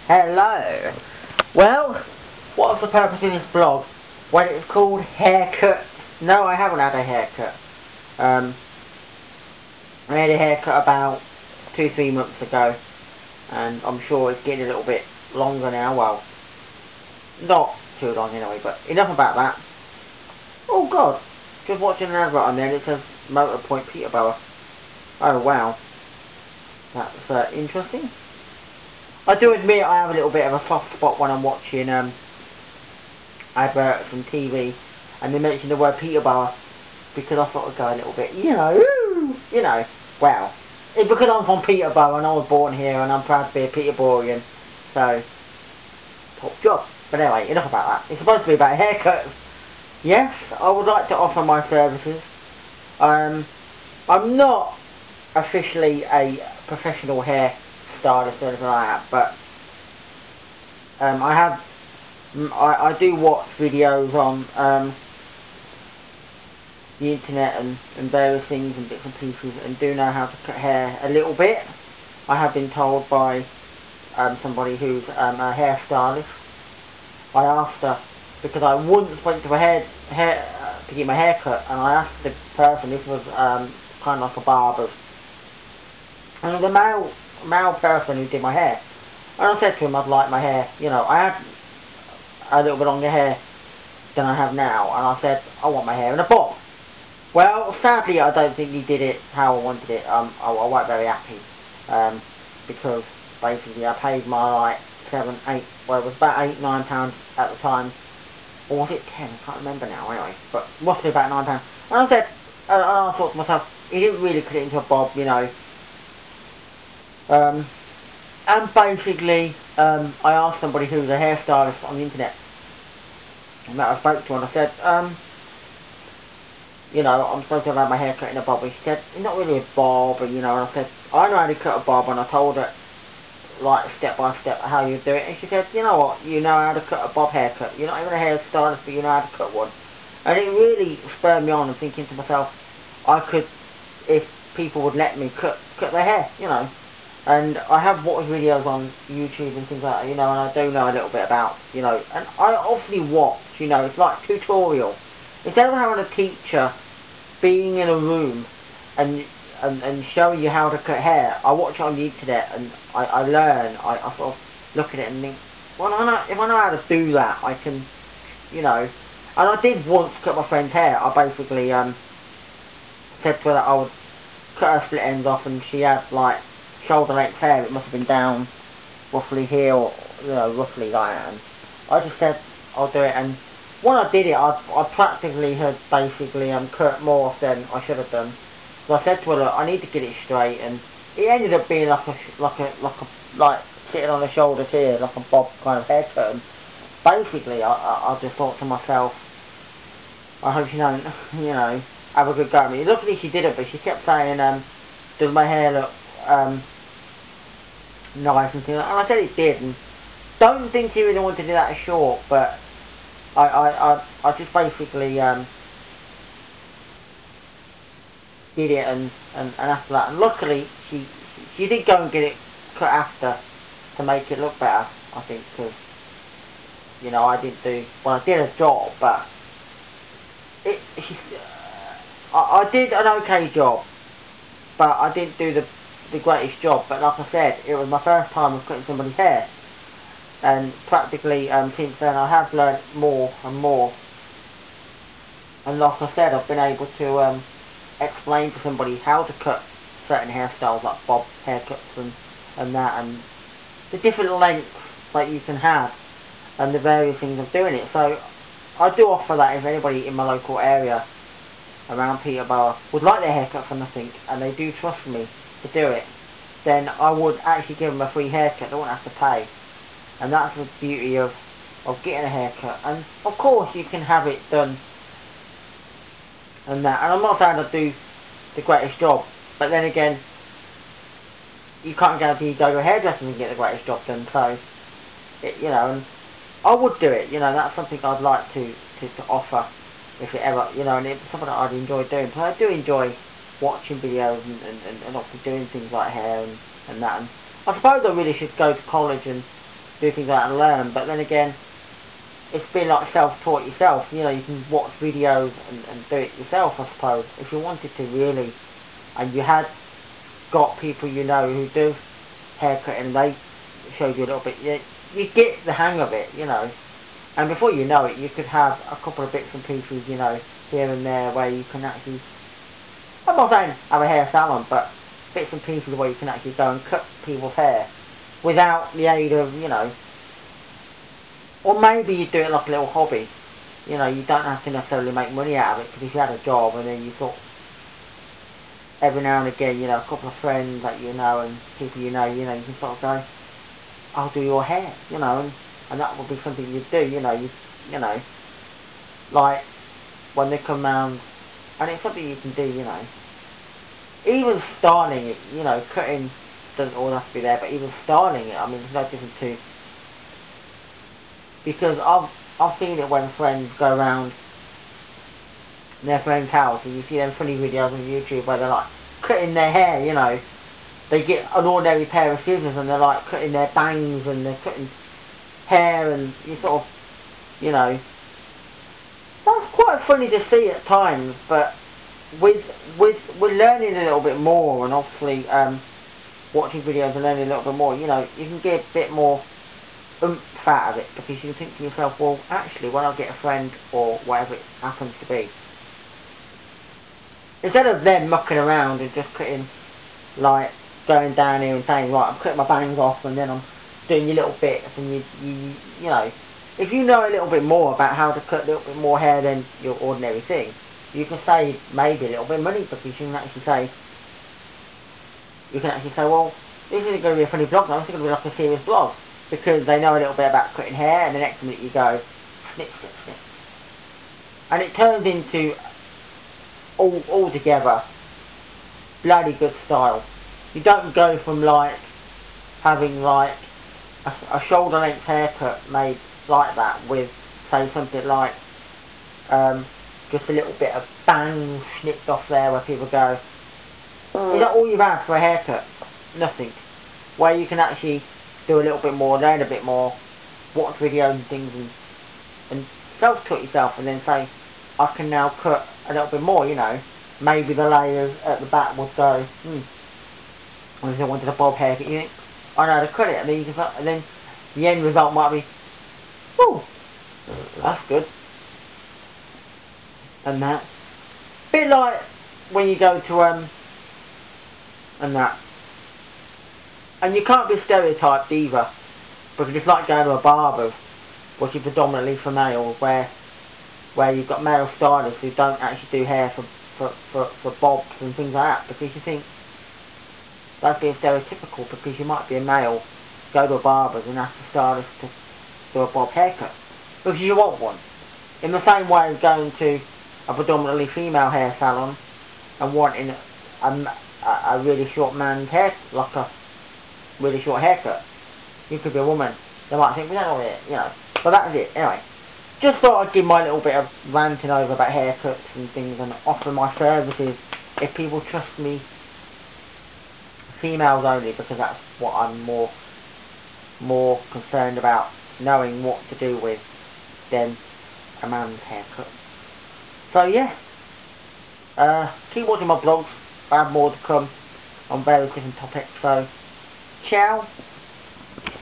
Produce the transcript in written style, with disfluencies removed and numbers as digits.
Hello. Well, what's the purpose of this blog? Well, it's called Haircut. No, I haven't had a haircut. I had a haircut about 2-3 months ago, and I'm sure it's getting a little bit longer now. Well, not too long anyway, but enough about that. Oh God, just watching an advert on there and it says Motorpoint Peterborough. Oh wow, that's interesting. I do admit I have a little bit of a soft spot when I'm watching adverts on TV and they mention the word Peterborough, because I sort of go a little bit, well, it's because I'm from Peterborough and I was born here and I'm proud to be a Peterborean, so, top job. But anyway, enough about that. It's supposed to be about haircuts. Yes, I would like to offer my services. I'm not officially a professional hair stylist or anything like that, but I do watch videos on the internet and various things and bits and pieces, and do know how to cut hair a little bit. I have been told by somebody who's a hairstylist. I asked her, because I once went to to get my hair cut, and I asked the person, this was kind of like a barber's, and the male person who did my hair, and I said to him I'd like my hair, I had a little bit longer hair than I have now, and I said I want my hair in a bob. Well, sadly I don't think he did it how I wanted it. I wasn't very happy, because basically I paid my £7, £8, well it was about £8-9 at the time, or was it 10? I can't remember now anyway, but roughly about £9. And I said, and I thought to myself, he didn't really put it into a bob, and basically, I asked somebody who was a hairstylist on the internet, and that I spoke to, and I said, I'm supposed to have my hair cut in a bob. And she said, it's not really a bob, and I said, I know how to cut a bob, and I told her, like, step by step how you do it, and she said, you know what, you know how to cut a bob haircut. You're not even a hairstylist, but you know how to cut one. And it really spurred me on, and thinking to myself, I could, if people would let me, cut their hair, And I have watched videos on YouTube and things like that, and I do know a little bit about, and I obviously watch, it's like tutorial. Instead of having a teacher being in a room and showing you how to cut hair, I watch it on the internet and I learn, I sort of look at it and think, well, if I know how to do that, I can, and I did once cut my friend's hair. I basically said to her that I would cut her split ends off, and she had like shoulder length hair. It must have been down roughly here, or roughly like that, and I just said I'll do it. And when I did it, I practically had basically cut more than I should have done. So I said to her, look, I need to get it straight, and it ended up being like sitting on the shoulders here, like a bob kind of haircut. And basically, I just thought to myself, I hope she don't, have a good go at me. Luckily she didn't, but she kept saying, does my hair look nice and things, and I said it did, and don't think she really wanted to do that short, but I just basically did it, and after that, and luckily she did go and get it cut after to make it look better, I think, because I did a job, but I did an okay job, but I didn't do the greatest job. But like I said, it was my first time of cutting somebody's hair, and practically since then I have learnt more and more, and like I said, I've been able to explain to somebody how to cut certain hairstyles, like bob haircuts and that, and the different lengths that you can have, and the various things of doing it. So I do offer that if anybody in my local area around Peterborough would like their haircut for nothing, and they do trust me to do it, then I would actually give them a free haircut. They won't have to pay, and that's the beauty of getting a haircut. And of course you can have it done and that, and I'm not saying I do the greatest job, but then again, you can't guarantee you go to a hairdresser and get the greatest job done. So and I would do it, that's something I'd like to offer, if it ever, and it's something that I'd enjoy doing. So I do enjoy watching videos and obviously doing things like hair and that. And I suppose I really should go to college and do things like that and learn. But then again, it's been like self-taught yourself. You know, you can watch videos and do it yourself, I suppose, if you wanted to really. And you had got people you know who do haircut and they showed you a little bit. You get the hang of it, you know. And before you know it, you could have a couple of bits and pieces, you know, here and there where you can actually, I'm not saying have a hair salon, but bits and pieces where you can actually go and cut people's hair without the aid of, you know, or maybe you do it like a little hobby. You know, you don't have to necessarily make money out of it, because if you had a job and then you thought, every now and again, you know, a couple of friends that you know and people you can sort of go, I'll do your hair, you know, and that would be something you'd do, you know, you know, like when they come round, and it's something you can do, you know. Even styling it, you know, cutting doesn't always have to be there, but even styling it, I mean, there's no difference to, because I've seen it when friends go around their friend's house and you see them funny videos on YouTube where they're like cutting their hair, you know. They get an ordinary pair of scissors and they're like cutting their bangs and they're cutting hair, and you sort of, you know, that's quite funny to see at times. But with learning a little bit more, and obviously watching videos and learning a little bit more, you know, you can get a bit more oomph out of it, because you can think to yourself, well, actually, when I get a friend or whatever it happens to be, instead of them mucking around and just cutting, like, going down here and saying, right, I'm cutting my bangs off and then I'm doing your little bits, and you know, if you know a little bit more about how to cut a little bit more hair than your ordinary thing, you can save maybe a little bit of money, because you can actually say, well, this isn't going to be a funny vlog now, this is going to be like a serious vlog, because they know a little bit about cutting hair, and the next minute you go, snip, snip, snip. And it turns into altogether bloody good style. You don't go from like having like a shoulder length haircut made like that with, say, something like just a little bit of bang snipped off there where people go, is that all you've had for a haircut? Nothing. Where you can actually do a little bit more, learn a bit more, watch videos and things, and self-cut yourself, and then say, I can now cut a little bit more, you know. Maybe the layers at the back would go, or if I wanted a bob haircut, you think, I know how to cut it, and then, and then the end result might be, oh, that's good. And that. Bit like when you go to, and that. And you can't be stereotyped either, because it's like going to a barber, which is predominantly for males, where you've got male stylists who don't actually do hair for bobs and things like that, because you think that's being stereotypical, because you might be a male, go to a barber's and ask the stylist to do a bob haircut, because you want one. In the same way as going to a predominantly female hair salon and wanting a really short man's hair, like a really short haircut. You could be a woman. They might think, we don't know it, you know. But that's it. Anyway, just thought I'd give my little bit of ranting over about haircuts and things, and offer my services if people trust me. Females only, because that's what I'm more concerned about, knowing what to do with than a man's haircut. So yeah, keep watching my blogs. I have more to come on various different topics. So ciao.